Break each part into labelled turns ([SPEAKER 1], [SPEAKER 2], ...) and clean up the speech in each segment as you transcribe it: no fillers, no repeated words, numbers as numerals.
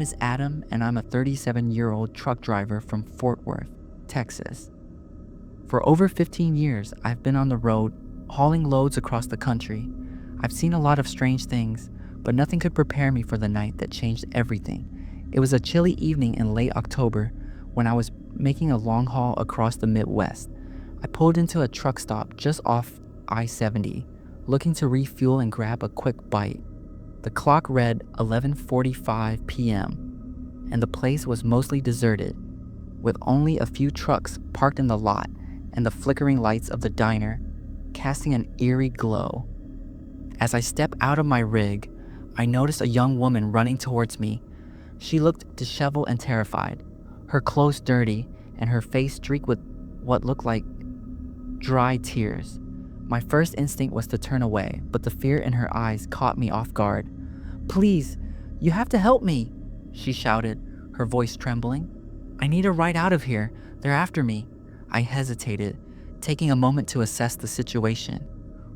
[SPEAKER 1] is Adam, and I'm a 37-year-old truck driver from Fort Worth, Texas. For over 15 years, I've been on the road, hauling loads across the country. I've seen a lot of strange things, but nothing could prepare me for the night that changed everything. It was a chilly evening in late October when I was making a long haul across the Midwest. I pulled into a truck stop just off I-70, looking to refuel and grab a quick bite. The clock read 11:45 p.m., and the place was mostly deserted, with only a few trucks parked in the lot and the flickering lights of the diner casting an eerie glow. As I stepped out of my rig, I noticed a young woman running towards me. She looked disheveled and terrified, her clothes dirty and her face streaked with what looked like dry tears. My first instinct was to turn away, but the fear in her eyes caught me off guard. "Please, you have to help me," she shouted, her voice trembling. "I need a ride out of here. They're after me." I hesitated, taking a moment to assess the situation.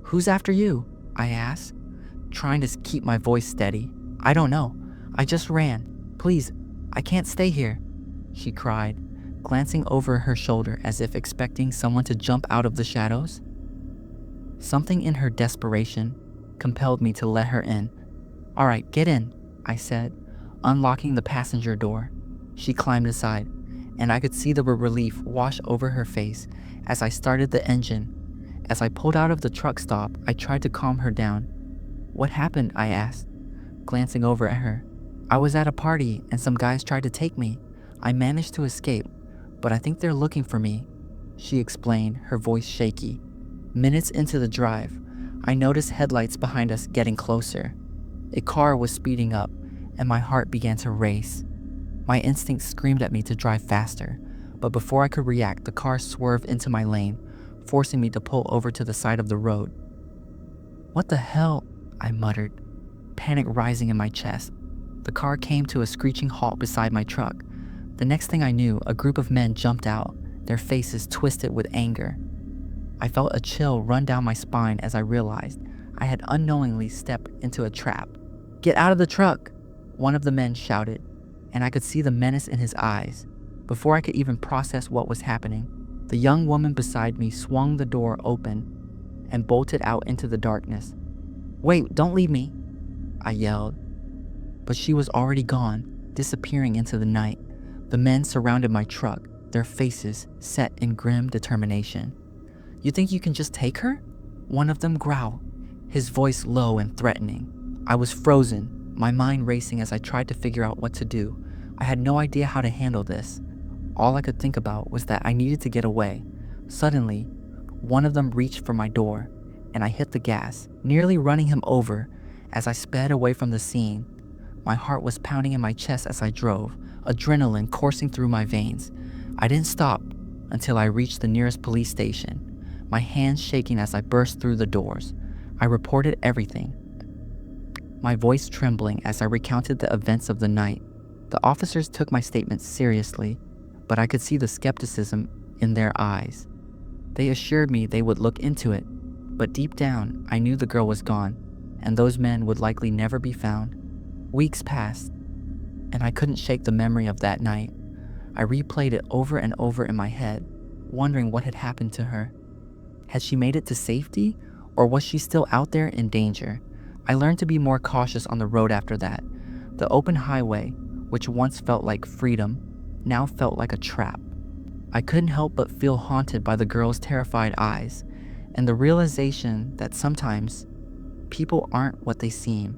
[SPEAKER 1] "Who's after you?" I asked, trying to keep my voice steady. "I don't know. I just ran. Please, I can't stay here," she cried, glancing over her shoulder as if expecting someone to jump out of the shadows. Something in her desperation compelled me to let her in. "All right, get in," I said, unlocking the passenger door. She climbed inside, and I could see the relief wash over her face as I started the engine. As I pulled out of the truck stop, I tried to calm her down. "What happened?" I asked, glancing over at her. "I was at a party and some guys tried to take me. I managed to escape, but I think they're looking for me," she explained, her voice shaky. Minutes into the drive, I noticed headlights behind us getting closer. A car was speeding up, and my heart began to race. My instinct screamed at me to drive faster, but before I could react, the car swerved into my lane, forcing me to pull over to the side of the road. "What the hell?" I muttered, panic rising in my chest. The car came to a screeching halt beside my truck. The next thing I knew, a group of men jumped out, their faces twisted with anger. I felt a chill run down my spine as I realized I had unknowingly stepped into a trap. "Get out of the truck!" one of the men shouted, and I could see the menace in his eyes. Before I could even process what was happening, the young woman beside me swung the door open and bolted out into the darkness. "Wait, don't leave me," I yelled. But she was already gone, disappearing into the night. The men surrounded my truck, their faces set in grim determination. "You think you can just take her?" one of them growled, his voice low and threatening. I was frozen, my mind racing as I tried to figure out what to do. I had no idea how to handle this. All I could think about was that I needed to get away. Suddenly, one of them reached for my door, and I hit the gas, nearly running him over as I sped away from the scene. My heart was pounding in my chest as I drove, adrenaline coursing through my veins. I didn't stop until I reached the nearest police station, my hands shaking as I burst through the doors. I reported everything, my voice trembling as I recounted the events of the night. The officers took my statements seriously, but I could see the skepticism in their eyes. They assured me they would look into it, but deep down, I knew the girl was gone, and those men would likely never be found. Weeks passed, and I couldn't shake the memory of that night. I replayed it over and over in my head, wondering what had happened to her. Had she made it to safety, or was she still out there in danger? I learned to be more cautious on the road after that. The open highway, which once felt like freedom, now felt like a trap. I couldn't help but feel haunted by the girl's terrified eyes, and the realization that sometimes people aren't what they seem.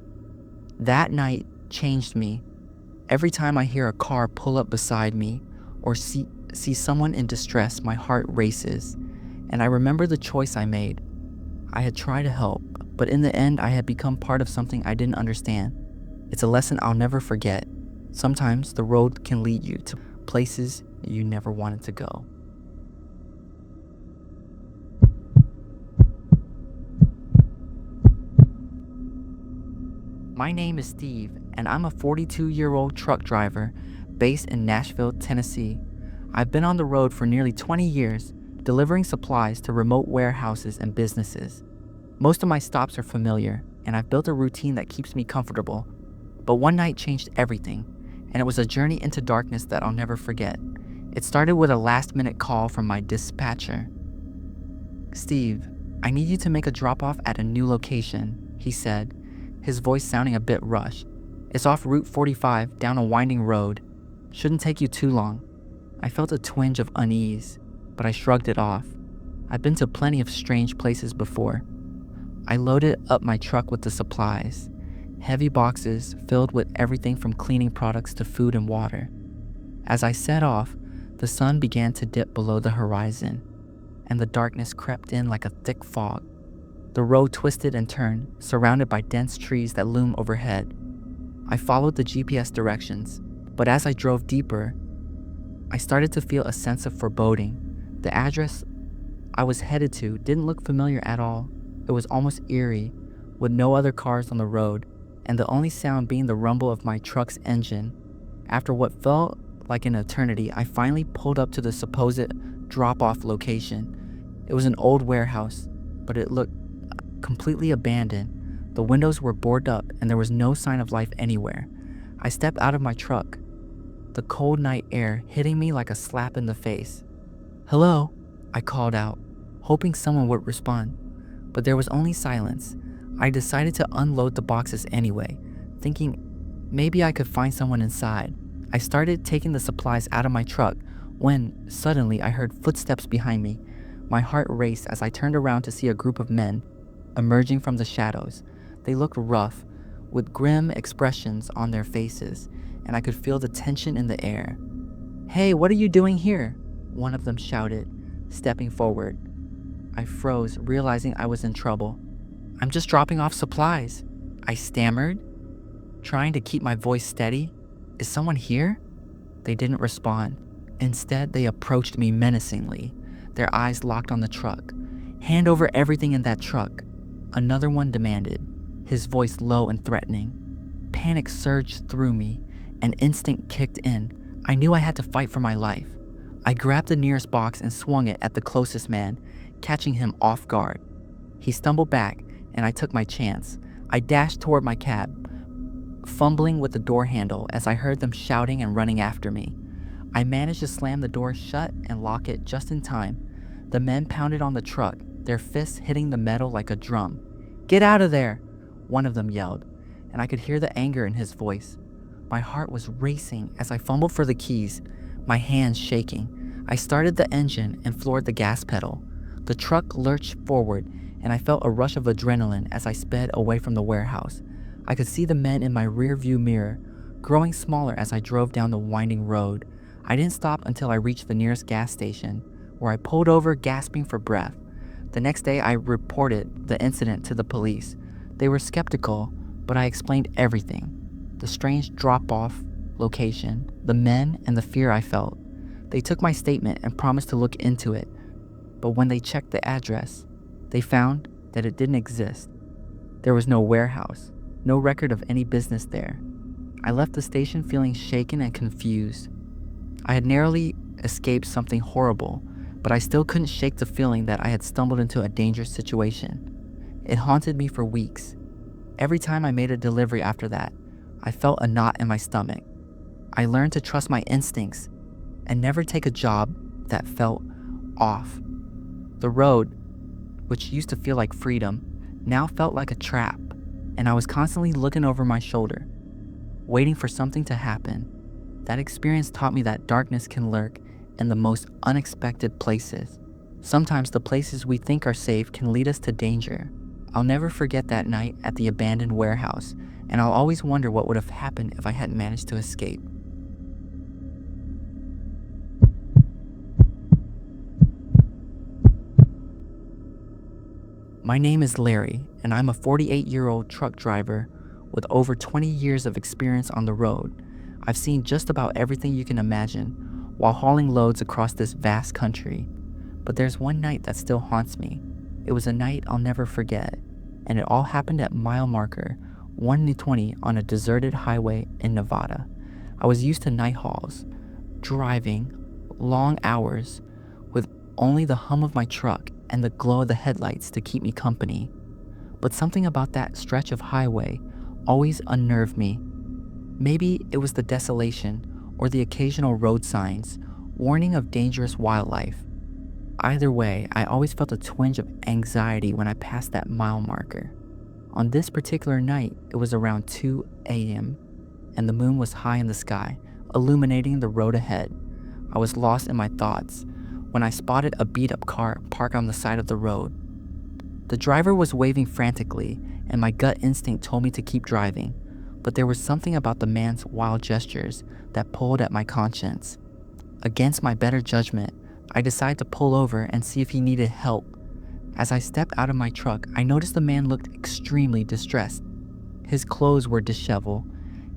[SPEAKER 1] That night changed me. Every time I hear a car pull up beside me or see someone in distress, my heart races, and I remember the choice I made. I had tried to help, but in the end, I had become part of something I didn't understand. It's a lesson I'll never forget. Sometimes the road can lead you to places you never wanted to go. My name is Steve, and I'm a 42-year-old truck driver based in Nashville, Tennessee. I've been on the road for nearly 20 years, delivering supplies to remote warehouses and businesses. Most of my stops are familiar, and I've built a routine that keeps me comfortable. But one night changed everything. and it was a journey into darkness that I'll never forget. It started with a last-minute call from my dispatcher. "Steve, I need you to make a drop-off at a new location," he said, his voice sounding a bit rushed. "It's off Route 45 down a winding road. Shouldn't take you too long." I felt a twinge of unease, but I shrugged it off. I've been to plenty of strange places before. I loaded up my truck with the supplies, heavy boxes filled with everything from cleaning products to food and water. As I set off, the sun began to dip below the horizon, and the darkness crept in like a thick fog. The road twisted and turned, surrounded by dense trees that loom overhead. I followed the GPS directions, but as I drove deeper, I started to feel a sense of foreboding. The address I was headed to didn't look familiar at all. It was almost eerie, with no other cars on the road, and the only sound being the rumble of my truck's engine. After what felt like an eternity, I finally pulled up to the supposed drop-off location. It was an old warehouse, but it looked completely abandoned. The windows were boarded up, and there was no sign of life anywhere. I stepped out of my truck, the cold night air hitting me like a slap in the face. "Hello?" I called out, hoping someone would respond, but there was only silence. I decided to unload the boxes anyway, thinking maybe I could find someone inside. I started taking the supplies out of my truck when, suddenly, I heard footsteps behind me. My heart raced as I turned around to see a group of men emerging from the shadows. They looked rough, with grim expressions on their faces, and I could feel the tension in the air. "Hey, what are you doing here?" one of them shouted, stepping forward. I froze, realizing I was in trouble. "I'm just dropping off supplies," I stammered, trying to keep my voice steady. "Is someone here?" They didn't respond. Instead, they approached me menacingly, their eyes locked on the truck. "Hand over everything in that truck," another one demanded, his voice low and threatening. Panic surged through me, and instinct kicked in. I knew I had to fight for my life. I grabbed the nearest box and swung it at the closest man, catching him off guard. He stumbled back, and I took my chance. I dashed toward my cab, fumbling with the door handle as I heard them shouting and running after me. I managed to slam the door shut and lock it just in time. The men pounded on the truck, their fists hitting the metal like a drum. "Get out of there!" one of them yelled, and I could hear the anger in his voice. My heart was racing as I fumbled for the keys, my hands shaking. I started the engine and floored the gas pedal. The truck lurched forward, and I felt a rush of adrenaline as I sped away from the warehouse. I could see the men in my rearview mirror, growing smaller as I drove down the winding road. I didn't stop until I reached the nearest gas station, where I pulled over, gasping for breath. The next day, I reported the incident to the police. They were skeptical, but I explained everything. The strange drop-off location, the men, and the fear I felt. They took my statement and promised to look into it, but when they checked the address, they found that it didn't exist. There was no warehouse, no record of any business there. I left the station feeling shaken and confused. I had narrowly escaped something horrible, but I still couldn't shake the feeling that I had stumbled into a dangerous situation. It haunted me for weeks. Every time I made a delivery after that, I felt a knot in my stomach. I learned to trust my instincts and never take a job that felt off. The road, which used to feel like freedom, now felt like a trap, and I was constantly looking over my shoulder, waiting for something to happen. That experience taught me that darkness can lurk in the most unexpected places. Sometimes the places we think are safe can lead us to danger. I'll never forget that night at the abandoned warehouse, and I'll always wonder what would have happened if I hadn't managed to escape. My name is Larry, and I'm a 48-year-old truck driver with over 20 years of experience on the road. I've seen just about everything you can imagine while hauling loads across this vast country. But there's one night that still haunts me. It was a night I'll never forget, and it all happened at mile marker 120 on a deserted highway in Nevada. I was used to night hauls, driving long hours with only the hum of my truck and the glow of the headlights to keep me company. But something about that stretch of highway always unnerved me. Maybe it was the desolation or the occasional road signs, warning of dangerous wildlife. Either way, I always felt a twinge of anxiety when I passed that mile marker. On this particular night, it was around 2 a.m., and the moon was high in the sky, illuminating the road ahead. I was lost in my thoughts when I spotted a beat-up car parked on the side of the road. The driver was waving frantically, and my gut instinct told me to keep driving, but there was something about the man's wild gestures that pulled at my conscience. Against my better judgment, I decided to pull over and see if he needed help. As I stepped out of my truck, I noticed the man looked extremely distressed. His clothes were disheveled,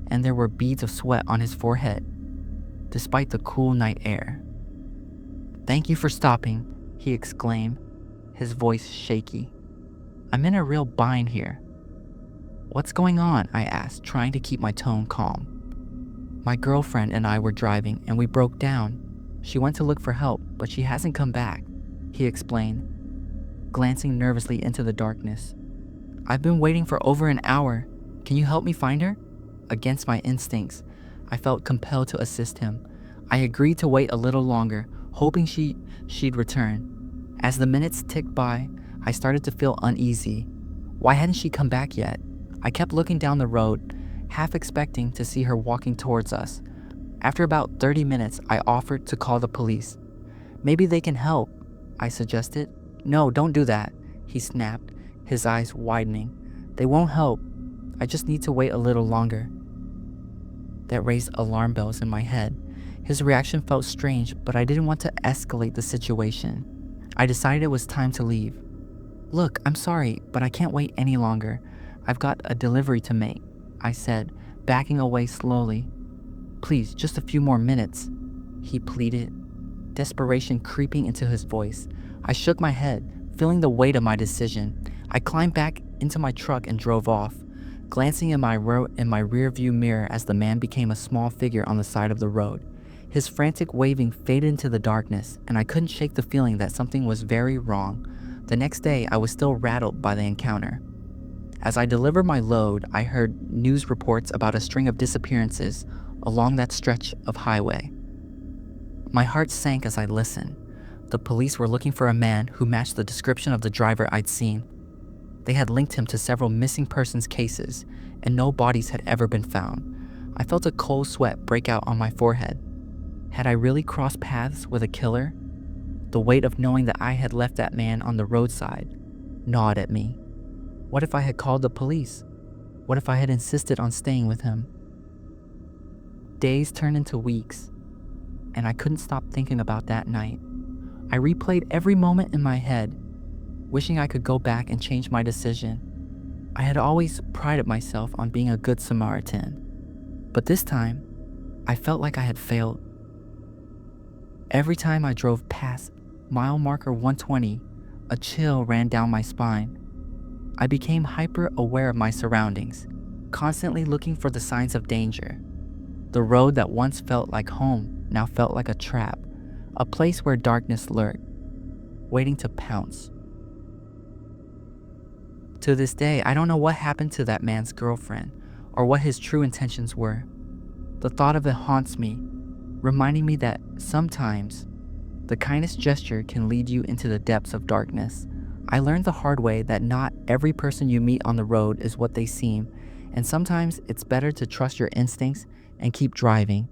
[SPEAKER 1] and there were beads of sweat on his forehead, despite the cool night air. "Thank you for stopping," he exclaimed, his voice shaky. "I'm in a real bind here." "What's going on?" I asked, trying to keep my tone calm. "My girlfriend and I were driving, and we broke down. She went to look for help, but she hasn't come back," he explained, glancing nervously into the darkness. "I've been waiting for over an hour. Can you help me find her?" Against my instincts, I felt compelled to assist him. I agreed to wait a little longer, hoping she'd return. As the minutes ticked by, I started to feel uneasy. Why hadn't she come back yet? I kept looking down the road, half expecting to see her walking towards us. After about 30 minutes, I offered to call the police. "Maybe they can help," I suggested. "No, don't do that," he snapped, his eyes widening. "They won't help. I just need to wait a little longer." That raised alarm bells in my head. His reaction felt strange, but I didn't want to escalate the situation. I decided it was time to leave. "Look, I'm sorry, but I can't wait any longer. I've got a delivery to make," I said, backing away slowly. "Please, just a few more minutes," he pleaded, desperation creeping into his voice. I shook my head, feeling the weight of my decision. I climbed back into my truck and drove off, glancing in my rear view mirror as the man became a small figure on the side of the road. His frantic waving faded into the darkness, and I couldn't shake the feeling that something was very wrong. The next day, I was still rattled by the encounter. As I delivered my load, I heard news reports about a string of disappearances along that stretch of highway. My heart sank as I listened. The police were looking for a man who matched the description of the driver I'd seen. They had linked him to several missing persons cases, and no bodies had ever been found. I felt a cold sweat break out on my forehead. Had I really crossed paths with a killer? The weight of knowing that I had left that man on the roadside gnawed at me. What if I had called the police? What if I had insisted on staying with him? Days turned into weeks, and I couldn't stop thinking about that night. I replayed every moment in my head, wishing I could go back and change my decision. I had always prided myself on being a good Samaritan, but this time, I felt like I had failed. Every time I drove past mile marker 120, a chill ran down my spine. I became hyper aware of my surroundings, constantly looking for the signs of danger. The road that once felt like home now felt like a trap, a place where darkness lurked, waiting to pounce. To this day, I don't know what happened to that man's girlfriend or what his true intentions were. The thought of it haunts me, reminding me that sometimes the kindest gesture can lead you into the depths of darkness. I learned the hard way that not every person you meet on the road is what they seem, and sometimes it's better to trust your instincts and keep driving.